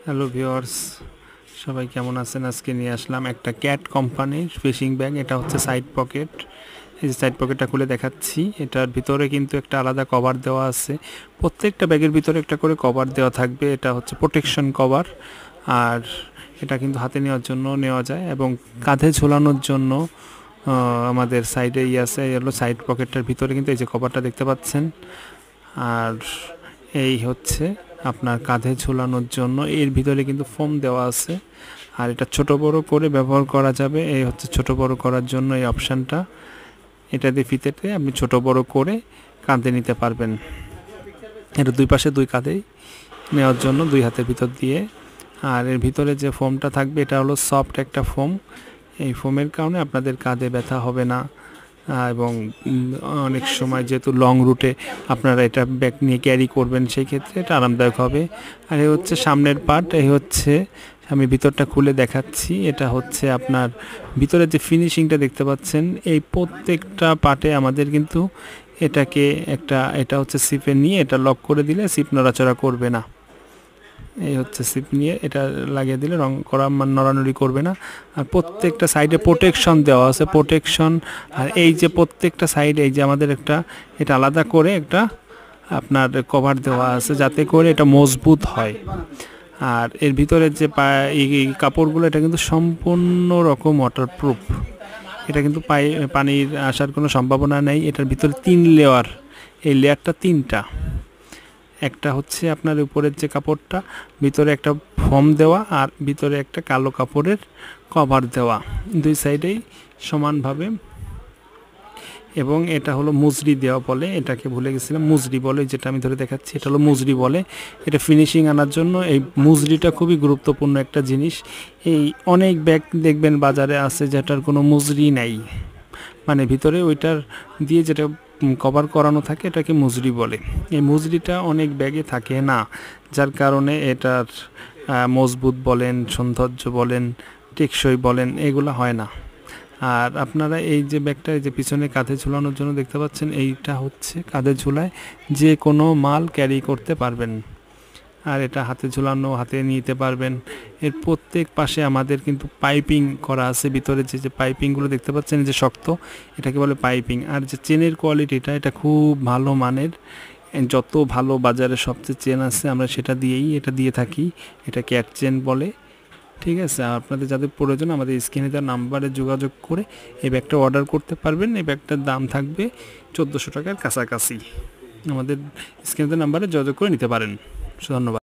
Hello viewers, সবাই কেমন আছেন? আজকে নিয়ে আসলাম একটা ক্যাট কোম্পানির ফিশিং ব্যাগ। এটা হচ্ছে সাইড পকেট। এই যে সাইড পকেটটা খুলে দেখাচ্ছি, এটার ভিতরে কিন্তু একটা আলাদা কভার দেওয়া আছে। প্রত্যেকটা ব্যাগের ভিতরে একটা করে কভার দেওয়া থাকবে। এটা হচ্ছে প্রোটেকশন কভার। আর এটা কিন্তু হাতে নেওয়ার জন্য নেওয়া যায় এবং কাঁধে ঝোলানোর জন্য আমাদের সাইডে আছে। হলো সাইড পকেটটার ভিতরে কিন্তু এই যে কভারটা দেখতে পাচ্ছেন। আর এই হচ্ছে আপনার কাঁধে ঝুলানোর জন্য এর ভিতরে কিন্তু ফোম দেওয়া আছে। আর এটা ছোট বড় করে ব্যবহার করা যাবে। এই হচ্ছে ছোট বড় করার জন্য এই অপশানটা। এটা দিয়ে ফিতেতে আপনি ছোট বড় করে কাঁধে নিতে পারবেন। এটা দুই পাশে দুই কাঁধেই নেওয়ার জন্য দুই হাতের ভিতর দিয়ে। আর এর ভিতরে যে ফোমটা থাকবে এটা হলো সফট একটা ফোম। এই ফোমের কারণে আপনাদের কাঁধে ব্যথা হবে না। এবং অনেক সময় যেহেতু লং রুটে আপনারা এটা ব্যাগ নিয়ে ক্যারি করবেন, সেই ক্ষেত্রে এটা আরামদায়ক হবে। আর এই হচ্ছে সামনের পার্ট। এই হচ্ছে আমি ভিতরটা খুলে দেখাচ্ছি। এটা হচ্ছে আপনার ভিতরে যে ফিনিশিংটা দেখতে পাচ্ছেন, এই প্রত্যেকটা পার্টে আমাদের কিন্তু এটা হচ্ছে সিপে নিয়ে এটা লক করে দিলে সিপ নড়াচড়া করবে না। এই হচ্ছে সিপ নিয়ে এটা লাগিয়ে দিলে রং করা নড়ানড়ি করবে না। আর প্রত্যেকটা সাইডে প্রোটেকশন দেওয়া আছে, প্রোটেকশন। আর এই যে প্রত্যেকটা সাইডে এই যে আমাদের এটা আলাদা করে একটা আপনার কভার দেওয়া আছে, যাতে করে এটা মজবুত হয়। আর এর ভিতরে যে এই কাপড়গুলো এটা কিন্তু সম্পূর্ণ রকম ওয়াটারপ্রুফ। এটা কিন্তু পানির আসার কোনো সম্ভাবনা নেই। এটার ভিতরে 3 লেয়ার, এই লেয়ারটা 3টা। একটা হচ্ছে আপনার উপরের যে কাপড়টা, ভিতরে একটা ফোম দেওয়া, আর ভিতরে একটা কালো কাপড়ের কভার দেওয়া, দুই সাইডেই সমানভাবে। এবং এটা হলো মুজরি দেওয়া বলে, এটাকে ভুলে গেছিলাম, মুজরি বলে, যেটা আমি ধরে দেখাচ্ছি এটা হলো মুজরি বলে। এটা ফিনিশিং আনার জন্য এই মুজরিটা খুবই গুরুত্বপূর্ণ একটা জিনিস। এই অনেক ব্যাগ দেখবেন বাজারে আছে যেটার কোনো মুজরি নাই, মানে ভিতরে ওইটার দিয়ে যেটা কভার করানো থাকে এটাকে মুজরি বলে। এই মুজরিটা অনেক ব্যাগে থাকে না, যার কারণে এটার মজবুত বলেন, সৌন্দর্য বলেন, টেকসই বলেন, এগুলো হয় না। আর আপনারা এই যে ব্যাগটা এই যে পিছনে কাঁধে ঝুলানোর জন্য দেখতে পাচ্ছেন, এইটা হচ্ছে কাঁধে ঝুলায় যে কোনো মাল ক্যারি করতে পারবেন। আর এটা হাতে ঝুলানো, হাতে নিতে পারবেন। এর প্রত্যেক পাশে আমাদের কিন্তু পাইপিং করা আছে। ভিতরে যে পাইপিংগুলো দেখতে পাচ্ছেন যে শক্ত, এটাকে বলে পাইপিং। আর যে চেনের কোয়ালিটিটা এটা খুব ভালো মানের। যত ভালো বাজারে সবচেয়ে চেন আছে আমরা সেটা দিয়েই এটা দিয়ে থাকি। এটা ক্যাট চেন বলে। ঠিক আছে, আপনাদের যাদের প্রয়োজন আমাদের স্ক্রিনে দেওয়া নাম্বারে যোগাযোগ করে এই ব্যাগটা অর্ডার করতে পারবেন। এই ব্যাগটার দাম থাকবে 1400 টাকার কাছাকাছি। আমাদের স্ক্রিনে দেওয়া নাম্বারে যোগাযোগ করে নিতে পারেন। ধন্যবাদ।